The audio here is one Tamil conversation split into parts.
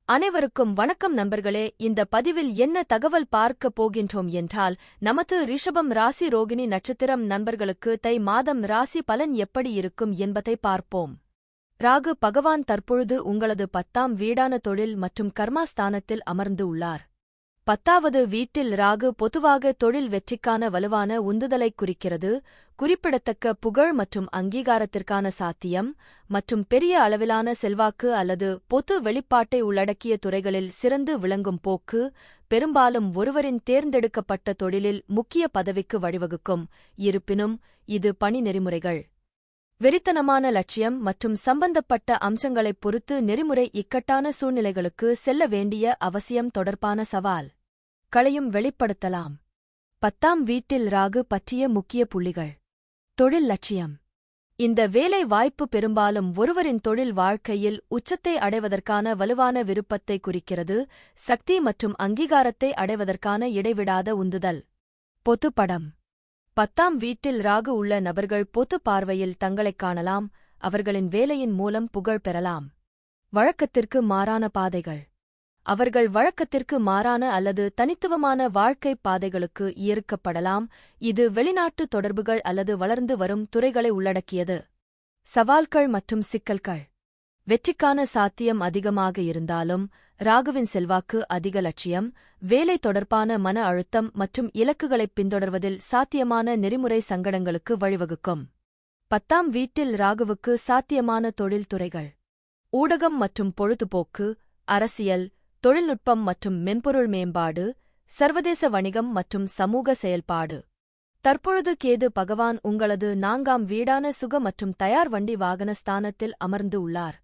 அனைவருக்கும் வணக்கம் நண்பர்களே. இந்த பதிவில் என்ன தகவல் பார்க்க போகின்றோம் என்றால், நமது ரிஷபம் ராசி ரோகிணி நட்சத்திரம் நண்பர்களுக்கு தை மாதம் ராசி பலன் எப்படி இருக்கும் என்பதை பார்ப்போம். ராகு பகவான் தற்பொழுது உங்களது 10ஆம் வீடான தொழில் மற்றும் கர்மாஸ்தானத்தில் அமர்ந்து உள்ளார். 10வது வீட்டில் ராகு பொதுவாக தொழில் வெற்றிக்கான வலுவான உந்துதலைக் குறிக்கிறது. குறிப்பிடத்தக்க புகழ் மற்றும் அங்கீகாரத்திற்கான சாத்தியம் மற்றும் பெரிய அளவிலான செல்வாக்கு அல்லது பொது வெளிப்பாட்டை உள்ளடக்கிய துறைகளில் சிறந்து விளங்கும் போக்கு பெரும்பாலும் ஒருவரின் தேர்ந்தெடுக்கப்பட்ட தொழிலில் முக்கிய பதவிக்கு வழிவகுக்கும். இருப்பினும் இது பணி நெறிமுறைகள், வெறித்தனமான லட்சியம் மற்றும் சம்பந்தப்பட்ட அம்சங்களைப் பொறுத்து நெறிமுறை இக்கட்டான சூழ்நிலைகளுக்கு செல்ல வேண்டிய அவசியம் தொடர்பான சவால் களையும் வெளிப்படுத்தலாம். 10ஆம் வீட்டில் ராகு பற்றிய முக்கிய புள்ளிகள். தொழில் லட்சியம். இந்த வேலை வாய்ப்பு பெரும்பாலும் ஒருவரின் தொழில் வாழ்க்கையில் உச்சத்தை அடைவதற்கான வலுவான விருப்பத்தை குறிக்கிறது. சக்தி மற்றும் அங்கீகாரத்தை அடைவதற்கான இடைவிடாத உந்துதல். பொது படம். 10ஆம் வீட்டில் ராகு உள்ள நபர்கள் பொது பார்வையில் தங்களைக் காணலாம். அவர்களின் வேலையின் மூலம் புகழ் பெறலாம். வழக்கத்திற்கு மாறான பாதைகள். அவர்கள் வழக்கத்திற்கு மாறான அல்லது தனித்துவமான வாழ்க்கை பாதைகளுக்கு ஈர்க்கப்படலாம். இது வெளிநாட்டு தொடர்புகள் அல்லது வளர்ந்து வரும் துறைகளை உள்ளடக்கியது. சவால்கள் மற்றும் சிக்கல்கள். வெற்றிக்கான சாத்தியம் அதிகமாக இருந்தாலும் ராகுவின் செல்வாக்கு அதிக லட்சியம், வேலை தொடர்பான மன அழுத்தம் மற்றும் இலக்குகளைப் பின்தொடர்வதில் சாத்தியமான நெறிமுறை சங்கடங்களுக்கு வழிவகுக்கும். 10ஆம் வீட்டில் ராகுவுக்கு சாத்தியமான தொழில்துறைகள். ஊடகம் மற்றும் பொழுதுபோக்கு, அரசியல், தொழில்நுட்பம் மற்றும் மென்பொருள் மேம்பாடு, சர்வதேச வணிகம் மற்றும் சமூக செயல்பாடு. தற்பொழுது கேது பகவான் உங்களது 4ஆம் வீடான சுக மற்றும் தயார் வண்டி வாகன ஸ்தானத்தில் அமர்ந்து உள்ளார்.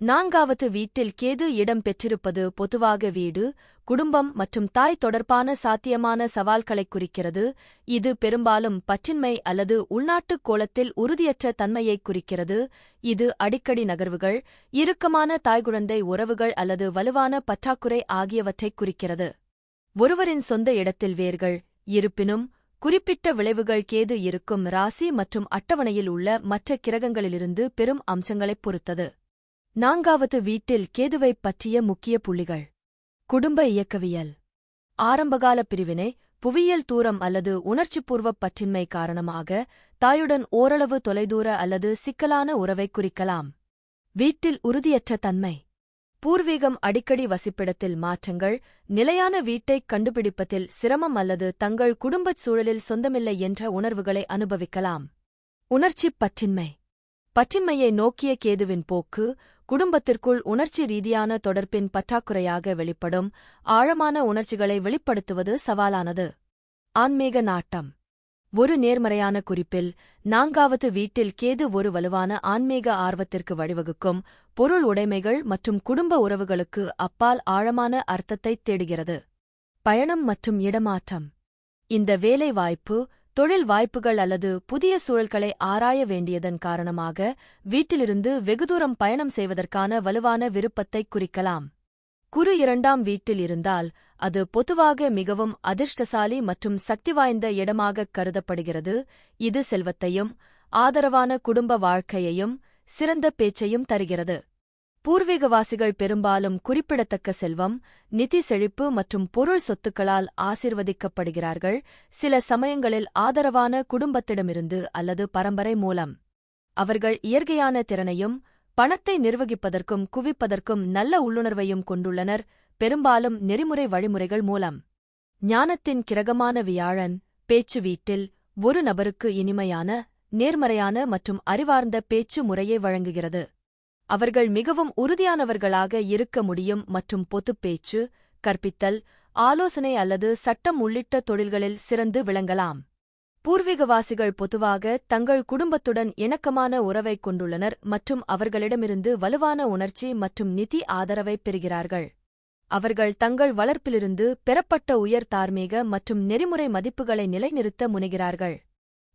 4வது வீட்டில் கேது இடம் பெற்றிருப்பது பொதுவாக வீடு, குடும்பம் மற்றும் தாய் தொடர்பான சாத்தியமான சவால்களைக் குறிக்கிறது. இது பெரும்பாலும் பற்றின்மை அல்லது உள்நாட்டுக் கோளத்தில் உறுதியற்ற தன்மையைக் குறிக்கிறது. இது அடிக்கடி நகர்வுகள், இறுக்கமான தாய்குழந்தை உறவுகள் அல்லது வலுவான பற்றாக்குறை ஆகியவற்றைக் குறிக்கிறது. ஒருவரின் சொந்த இடத்தில் வேர்கள். இருப்பினும் குறிப்பிட்ட விளைவுகள் கேது இருக்கும் ராசி மற்றும் அட்டவணையில் உள்ள மற்ற கிரகங்களிலிருந்து பெரும் அம்சங்களைப் பொறுத்தது. 4வது வீட்டில் கேதுவைப் பற்றிய முக்கிய புள்ளிகள். குடும்ப இயக்கவியல். ஆரம்பகால பிரிவினை, புவியியல் தூரம் அல்லது உணர்ச்சிபூர்வப் பற்றின்மை காரணமாக தாயுடன் ஓரளவு தொலைதூர அல்லது சிக்கலான உறவைக் குறிக்கலாம். வீட்டில் உறுதியற்ற தன்மை. பூர்வீகம் அடிக்கடி வசிப்பிடத்தில் மாற்றங்கள், நிலையான வீட்டைக் கண்டுபிடிப்பதில் சிரமம் அல்லது தங்கள் குடும்பச் சூழலில் சொந்தமில்லை என்ற உணர்வுகளை அனுபவிக்கலாம். உணர்ச்சிப் பற்றின்மை. பற்றின்மையை நோக்கிய கேதுவின் போக்கு குடும்பத்திற்குள் உணர்ச்சி ரீதியான தொடர்பின் பற்றாக்குறையாக வெளிப்படும். ஆழமான உணர்ச்சிகளை வெளிப்படுத்துவது சவாலானது. ஆன்மீக நாட்டம். ஒரு நேர்மறையான குறிப்பில் 4வது வீட்டில் கேது ஒரு வலுவான ஆன்மீக ஆர்வத்திற்கு வழிவகுக்கும். பொருள் உடைமைகள் மற்றும் குடும்ப உறவுகளுக்கு அப்பால் ஆழமான அர்த்தத்தைத் தேடுகிறது. பயணம் மற்றும் இடமாற்றம். இந்த வேலை வாய்ப்பு, தொழில் வாய்ப்புகள் அல்லது புதிய சூழல்களை ஆராய வேண்டியதன் காரணமாக வீட்டிலிருந்து வெகுதூரம் பயணம் செய்வதற்கான வலுவான விருப்பத்தைக் குறிக்கலாம். குரு 2ஆம் வீட்டில் இருந்தால் அது பொதுவாக மிகவும் அதிர்ஷ்டசாலி மற்றும் சக்திவாய்ந்த இடமாகக் கருதப்படுகிறது. இது செல்வத்தையும் ஆதரவான குடும்ப வாழ்க்கையையும் சிறந்த பேச்சையும் தருகிறது. பூர்வீகவாசிகள் பெரும்பாலும் குறிப்பிடத்தக்க செல்வம், நிதி செழிப்பு மற்றும் பொருள் சொத்துக்களால் ஆசிர்வதிக்கப்படுகிறார்கள். சில சமயங்களில் ஆதரவான குடும்பத்திடமிருந்து அல்லது பரம்பரை மூலம். அவர்கள் இயற்கையான திறனையும் பணத்தை நிர்வகிப்பதற்கும் குவிப்பதற்கும் நல்ல உள்ளுணர்வையும் கொண்டுள்ளனர், பெரும்பாலும் நெறிமுறை வழிமுறைகள் மூலம். ஞானத்தின் கிரகமான வியாழன் பேச்சு வீட்டில் ஒரு நபருக்கு இனிமையான, நேர்மறையான மற்றும் அறிவார்ந்த பேச்சு முறையை வழங்குகிறது. அவர்கள் மிகவும் உறுதியானவர்களாக இருக்க முடியும் மற்றும் பொதுப் பேச்சு, கற்பித்தல், ஆலோசனை அல்லது சட்டம் உள்ளிட்ட தொழில்களில் சிறந்து விளங்கலாம். பூர்வீகவாசிகள் பொதுவாக தங்கள் குடும்பத்துடன் இணக்கமான உறவைக் கொண்டுள்ளனர் மற்றும் அவர்களிடமிருந்து வலுவான உணர்ச்சி மற்றும் நிதி ஆதரவைப் பெறுகிறார்கள். அவர்கள் தங்கள் வளர்ப்பிலிருந்து பெறப்பட்ட உயர் தார்மீக மற்றும் நெறிமுறை மதிப்புகளை நிலைநிறுத்த முனைகிறார்கள்.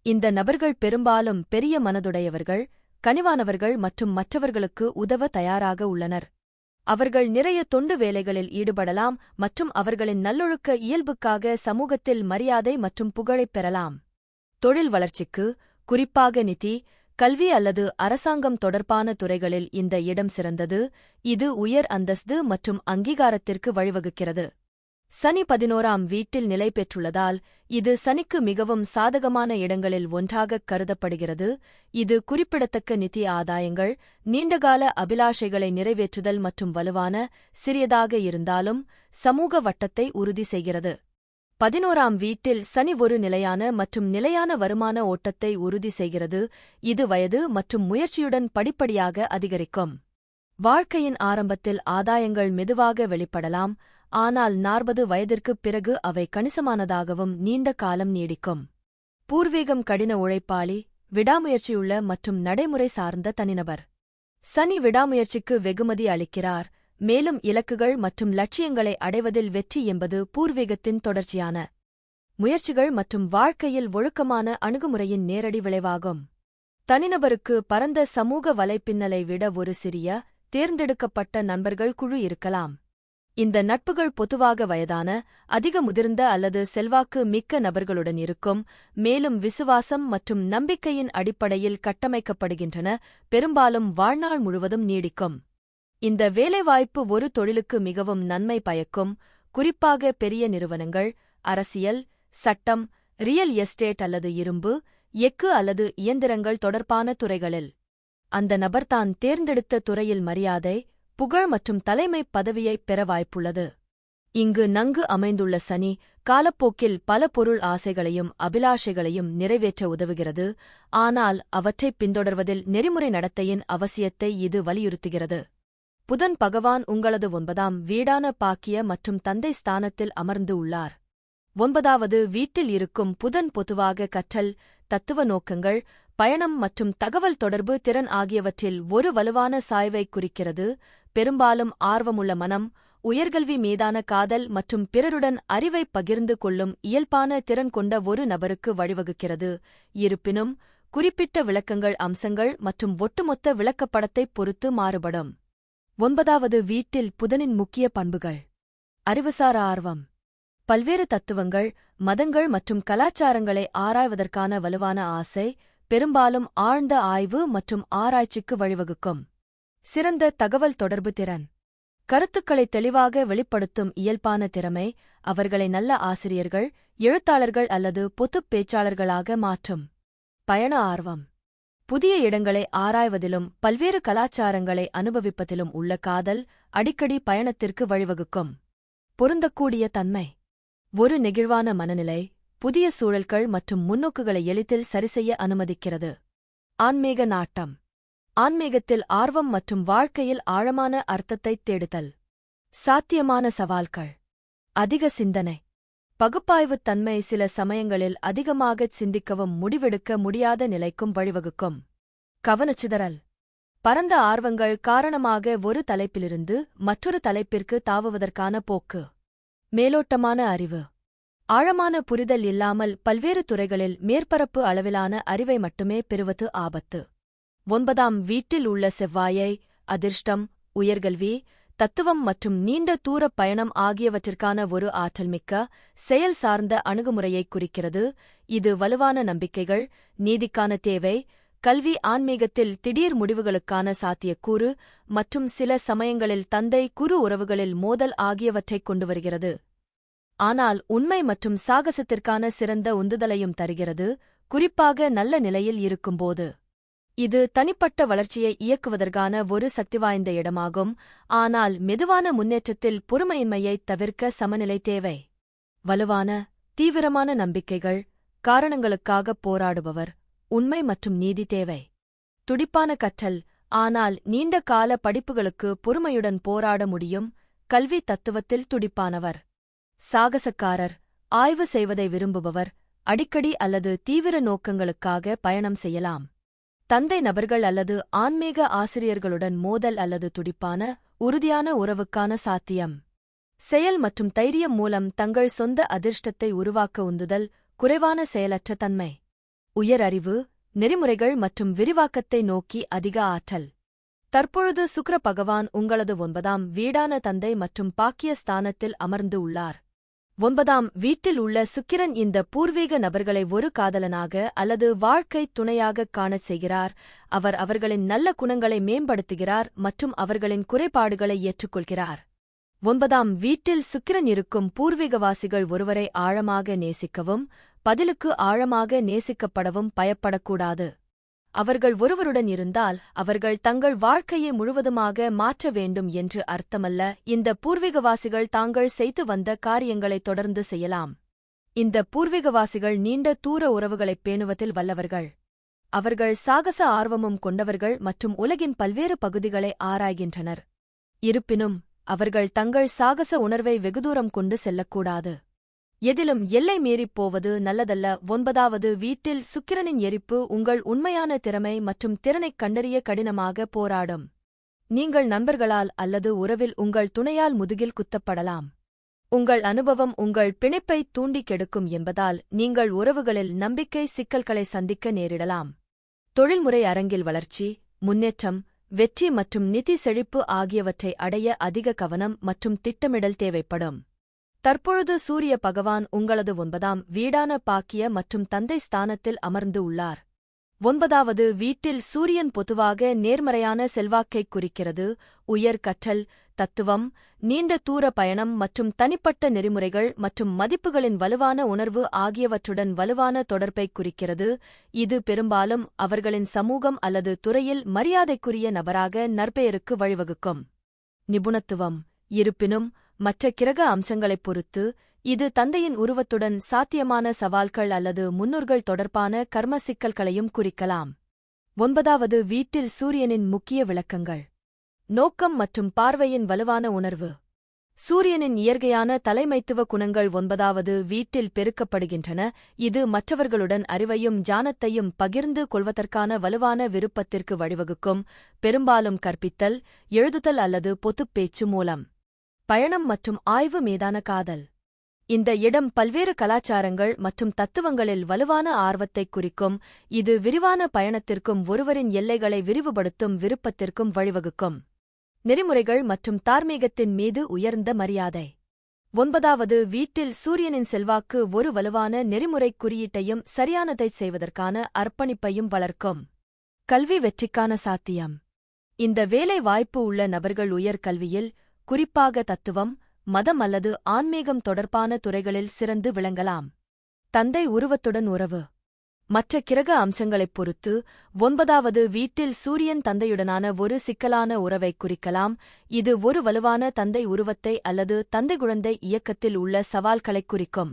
இந்த நபர்கள் பெரும்பாலும் பெரிய மனதுடையவர்கள், கனிவானவர்கள் மற்றும் மற்றவர்களுக்கு உதவ தயாராக உள்ளனர். அவர்கள் நிறைய தொண்டு வேலைகளில் ஈடுபடலாம் மற்றும் அவர்களின் நல்லொழுக்க இயல்புக்காக சமூகத்தில் மரியாதை மற்றும் புகழைப் பெறலாம். தொழில் வளர்ச்சிக்கு, குறிப்பாக நிதி, கல்வி அல்லது அரசாங்கம் தொடர்பான துறைகளில் இந்த இடம் சிறந்தது. இது உயர் அந்தஸ்து மற்றும் அங்கீகாரத்திற்கு வழிவகுக்கிறது. சனி 11ஆம் வீட்டில் நிலை பெற்றுள்ளதால் இது சனிக்கு மிகவும் சாதகமான இடங்களில் ஒன்றாகக் கருதப்படுகிறது. இது குறிப்பிடத்தக்க நிதி ஆதாயங்கள், நீண்டகால அபிலாஷைகளை நிறைவேற்றுதல் மற்றும் வலுவான, சிறியதாக இருந்தாலும் சமூக வட்டத்தை உறுதி செய்கிறது. 11ஆம் வீட்டில் சனி ஒரு நிலையான மற்றும் நிலையான வருமான ஓட்டத்தை உறுதி செய்கிறது. இது வயது மற்றும் முயற்சியுடன் படிப்படியாக அதிகரிக்கும். வாழ்க்கையின் ஆரம்பத்தில் ஆதாயங்கள் மெதுவாக வெளிப்படலாம், ஆனால் 40 வயதிற்குப் பிறகு அவை கணிசமானதாகவும் நீண்ட காலம் நீடிக்கும். பூர்வீகம் கடின உழைப்பாளி, விடாமுயற்சியுள்ள மற்றும் நடைமுறை சார்ந்த தனிநபர். சனி விடாமுயற்சிக்கு வெகுமதி அளிக்கிறார், மேலும் இலக்குகள் மற்றும் லட்சியங்களை அடைவதில் வெற்றி என்பது பூர்வீகத்தின் தொடர்ச்சியான முயற்சிகள் மற்றும் வாழ்க்கையில் ஒழுக்கமான அணுகுமுறையின் நேரடி விளைவாகும். தனிநபருக்கு பரந்த சமூக வலைப்பின்னலை விட ஒரு சிறிய, தேர்ந்தெடுக்கப்பட்ட நண்பர்கள் குழு இருக்கலாம். இந்த நட்புகள் பொதுவாக வயதான, அதிக முதிர்ந்த அல்லது செல்வாக்கு மிக்க நபர்களுடன் இருக்கும், மேலும் விசுவாசம் மற்றும் நம்பிக்கையின் அடிப்படையில் கட்டமைக்கப்படுகின்றன, பெரும்பாலும் வாழ்நாள் முழுவதும் நீடிக்கும். இந்த வேலைவாய்ப்பு ஒரு தொழிலுக்கு மிகவும் நன்மை பயக்கும், குறிப்பாக பெரிய நிறுவனங்கள், அரசியல், சட்டம், ரியல் எஸ்டேட் அல்லது இரும்பு, எஃகு அல்லது இயந்திரங்கள் தொடர்பான துறைகளில். அந்த நபர் தான் தேர்ந்தெடுத்த துறையில் மரியாதை, புகழ் மற்றும் தலைமைப் பதவியைப் பெற வாய்ப்புள்ளது. இங்கு நன்கு அமைந்துள்ள சனி, காலப்போக்கில் பல பொருள் ஆசைகளையும் அபிலாஷைகளையும் நிறைவேற்ற உதவுகிறது, ஆனால் அவற்றைப் பின்தொடர்வதில் நெறிமுறை நடத்தையின் அவசியத்தை இது வலியுறுத்துகிறது. புதன் பகவான் உங்களது 9ஆம் வீடான பாக்கிய மற்றும் தந்தை ஸ்தானத்தில் அமர்ந்து உள்ளார். 9வது வீட்டில் இருக்கும் புதன் பொதுவாக கற்றல், தத்துவ நோக்கங்கள், பயணம் மற்றும் தகவல் தொடர்பு திறன் ஆகியவற்றில் ஒரு வலுவான சாய்வைக் குறிக்கிறது. பெரும்பாலும் ஆர்வமுள்ள மனம், உயர்கல்வி மீதான காதல் மற்றும் பிறருடன் அறிவைப் பகிர்ந்து கொள்ளும் இயல்பான திறன் கொண்ட ஒரு நபருக்கு வழிவகுக்கிறது. இருப்பினும், குறிப்பிட்ட விளக்கங்கள் அம்சங்கள் மற்றும் ஒட்டுமொத்த விளக்கப்படத்தைப் பொறுத்து மாறுபடும். 9வது வீட்டில் புதனின் முக்கிய பண்புகள். அறிவுசார் ஆர்வம். பல்வேறு தத்துவங்கள், மதங்கள் மற்றும் கலாச்சாரங்களை ஆராய்வதற்கான வலுவான ஆசை, பெரும்பாலும் ஆழ்ந்த ஆய்வு மற்றும் ஆராய்ச்சிக்கு வழிவகுக்கும். சிறந்த தகவல் தொடர்பு திறன். கருத்துக்களை தெளிவாக வெளிப்படுத்தும் இயல்பான திறமை அவர்களை நல்ல ஆசிரியர்கள், எழுத்தாளர்கள் அல்லது பொதுப் பேச்சாளர்களாக மாற்றும். பயண ஆர்வம். புதிய இடங்களை ஆராய்வதிலும் பல்வேறு கலாச்சாரங்களை அனுபவிப்பதிலும் உள்ள காதல் அடிக்கடி பயணத்திற்கு வழிவகுக்கும். பொருந்தக்கூடிய தன்மை. ஒரு நெகிழ்வான மனநிலை, புதிய சூழல்கள் மற்றும் முன்னோக்குகளை எளிதில் சரிசெய்ய அனுமதிக்கிறது. ஆன்மீக நாட்டம். ஆன்மீகத்தில் ஆர்வம் மற்றும் வாழ்க்கையில் ஆழமான அர்த்தத்தைத் தேடுதல். சாத்தியமான சவால்கள். அதிக சிந்தனை. பகுப்பாய்வுத் தன்மை சில சமயங்களில் அதிகமாகச் சிந்திக்கவும் முடிவெடுக்க முடியாத நிலைக்கும் வழிவகுக்கும். கவனச்சிதறல். பரந்த ஆர்வங்கள் காரணமாக ஒரு தலைப்பிலிருந்து மற்றொரு தலைப்பிற்கு தாவுவதற்கான போக்கு. மேலோட்டமான அறிவு. ஆழமான புரிதல் இல்லாமல் பல்வேறு துறைகளில் மேற்பரப்பு அளவிலான அறிவை மட்டுமே பெறுவது ஆபத்து. 9ஆம் வீட்டில் உள்ள செவ்வாயை, அதிர்ஷ்டம், உயர்கல்வி, தத்துவம் மற்றும் நீண்ட தூரப் பயணம் ஆகியவற்றிற்கான ஒரு ஆற்றல்மிக்க, செயல் சார்ந்த அணுகுமுறையைக் குறிக்கிறது. இது வலுவான நம்பிக்கைகள், நீதிக்கான தேவை, கல்வி, ஆன்மீகத்தில் திடீர் முடிவுகளுக்கான சாத்தியக்கூறு மற்றும் சில சமயங்களில் தந்தை குரு உறவுகளில் மோதல் ஆகியவற்றைக் கொண்டுவருகிறது. ஆனால் உண்மை மற்றும் சாகசத்திற்கான சிறந்த உந்துதலையும் தருகிறது, குறிப்பாக நல்ல நிலையில் இருக்கும்போது. இது தனிப்பட்ட வளர்ச்சியை இயக்குவதற்கான ஒரு சக்திவாய்ந்த இடமாகும், ஆனால் மெதுவான முன்னேற்றத்தில் பொறுமையின்மையைத் தவிர்க்க சமநிலை தேவை. வலுவான, தீவிரமான நம்பிக்கைகள், காரணங்களுக்காகப் போராடுபவர், உண்மை மற்றும் நீதி தேவை. துடிப்பான கற்றல், ஆனால் நீண்ட கால படிப்புகளுக்கு பொறுமையுடன் போராட முடியும், கல்வி தத்துவத்தில் துடிப்பானவர். சாகசக்காரர், ஆய்வு செய்வதை விரும்புபவர், அடிக்கடி அல்லது தீவிர நோக்கங்களுக்காக பயணம் செய்யலாம். தந்தை நபர்கள் அல்லது ஆன்மீக ஆசிரியர்களுடன் மோதல் அல்லது துடிப்பான, உறுதியான உறவுக்கான சாத்தியம். செயல் மற்றும் தைரியம் மூலம் தங்கள் சொந்த அதிர்ஷ்டத்தை உருவாக்க உந்துதல், குறைவான செயலற்ற தன்மை. உயர் அறிவு, நெறிமுறைகள் மற்றும் விரிவாக்கத்தை நோக்கி அதிக ஆற்றல். தற்பொழுது சுக்கிர பகவான் உங்களது 9ஆம் வீடான தந்தை மற்றும் பாக்கிய ஸ்தானத்தில் அமர்ந்து உள்ளார். 9ஆம் வீட்டில் உள்ள சுக்கிரன் இந்த பூர்வீக நபர்களை ஒரு காதலனாக அல்லது வாழ்க்கைத் துணையாகக் காணச் செய்கிறார். அவர் அவர்களின் நல்ல குணங்களை மேம்படுத்துகிறார் மற்றும் அவர்களின் குறைபாடுகளை ஏற்றுக்கொள்கிறார். 9ஆம் வீட்டில் சுக்கிரன் இருக்கும் பூர்வீகவாசிகள் ஒருவரை ஆழமாக நேசிக்கவும் பதிலுக்கு ஆழமாக நேசிக்கப்படவும் பயப்படக்கூடாது. அவர்கள் ஒருவருடன் இருந்தால் அவர்கள் தங்கள் வாழ்க்கையை முழுவதுமாக மாற்ற வேண்டும் என்று அர்த்தமல்ல. இந்த பூர்வீகவாசிகள் தாங்கள் செய்து வந்த காரியங்களை தொடர்ந்து செய்யலாம். இந்த பூர்வீகவாசிகள் நீண்ட தூர உறவுகளைப் பேணுவதில் வல்லவர்கள். அவர்கள் சாகச ஆர்வமும் கொண்டவர்கள் மற்றும் உலகின் பல்வேறு பகுதிகளை ஆராய்கின்றனர். இருப்பினும் அவர்கள் தங்கள் சாகச உணர்வை வெகுதூரம் கொண்டு செல்லக்கூடாது. எதிலும் எல்லை மீறிப் போவது நல்லதல்ல. 9வது வீட்டில் சுக்கிரனின் எரிப்பு உங்கள் உண்மையான திறமை மற்றும் திறனைக் கண்டறிய கடினமாக போராடும். நீங்கள் நண்பர்களால் அல்லது உறவில் உங்கள் துணையால் முதுகில் குத்தப்படலாம். உங்கள் அனுபவம் உங்கள் பிணைப்பை தூண்டி கெடுக்கும் என்பதால் நீங்கள் உறவுகளில் நம்பிக்கை சிக்கல்களை சந்திக்க நேரிடலாம். தொழில்முறை அரங்கில் வளர்ச்சி, முன்னேற்றம், வெற்றி மற்றும் நிதி செழிப்பு ஆகியவற்றை அடைய அதிக கவனம் மற்றும் திட்டமிடல் தேவைப்படும். தற்பொழுது சூரிய பகவான் உங்களது 9ஆம் வீடான பாக்கிய மற்றும் தந்தை ஸ்தானத்தில் அமர்ந்து உள்ளார். 9வது வீட்டில் சூரியன் பொதுவாக நேர்மறையான செல்வாக்கைக் குறிக்கிறது. உயர் கற்றல், தத்துவம், நீண்ட தூர பயணம் மற்றும் தனிப்பட்ட நெறிமுறைகள் மற்றும் மதிப்புகளின் வலுவான உணர்வு ஆகியவற்றுடன் வலுவான தொடர்பைக் குறிக்கிறது. இது பெரும்பாலும் அவர்களின் சமூகம் அல்லது துறையில் மரியாதைக்குரிய நபராக நற்பெயருக்கு வழிவகுக்கும். நிபுணத்துவம். இருப்பினும் மற்ற கிரக அம்சங்களைப் பொறுத்து இது தந்தையின் உருவத்துடன் சாத்தியமான சவால்கள் அல்லது முன்னோர்கள் தொடர்பான கர்ம சிக்கல்களையும் குறிக்கலாம். 9வது வீட்டில் சூரியனின் முக்கிய விளக்கங்கள். நோக்கம் மற்றும் பார்வையின் வலுவான உணர்வு. சூரியனின் இயற்கையான தலைமைத்துவ குணங்கள் 9வது வீட்டில் பெருக்கப்படுகின்றன. இது மற்றவர்களுடன் அறிவையும் ஞானத்தையும் பகிர்ந்து கொள்வதற்கான வலுவான விருப்பத்திற்கு வழிவகுக்கும், பெரும்பாலும் கற்பித்தல், எழுதுதல் அல்லது பொதுப்பேச்சு மூலம். பயணம் மற்றும் ஆய்வு மீதான காதல். இந்த இடம் பல்வேறு கலாச்சாரங்கள் மற்றும் தத்துவங்களில் வலுவான ஆர்வத்தைக் குறிக்கும். இது விரிவான பயணத்திற்கும் ஒருவரின் எல்லைகளை விரிவுபடுத்தும் விருப்பத்திற்கும் வழிவகுக்கும். நெறிமுறைகள் மற்றும் தார்மீகத்தின் மீது உயர்ந்த மரியாதை. 9வது வீட்டில் சூரியனின் செல்வாக்கு ஒரு வலுவான நெறிமுறைக் குறியீட்டையும் சரியானதைச் செய்வதற்கான அர்ப்பணிப்பையும் வளர்க்கும். கல்வி வெற்றிக்கான சாத்தியம். இந்த வேலை வாய்ப்பு உள்ள நபர்கள் உயர் கல்வியில், குறிப்பாக தத்துவம், மதம் அல்லது ஆன்மீகம் தொடர்பான துறைகளில் சிறந்து விளங்கலாம். தந்தை உருவத்துடன் உறவு. மற்ற கிரக அம்சங்களைப் பொறுத்து 9வது வீட்டில் சூரியன் தந்தையுடனான ஒரு சிக்கலான உறவைக் குறிக்கலாம். இது ஒரு வலுவான தந்தை உருவத்தை அல்லது தந்தை குழந்தை இயக்கத்தில் உள்ள சவால்களைக் குறிக்கும்.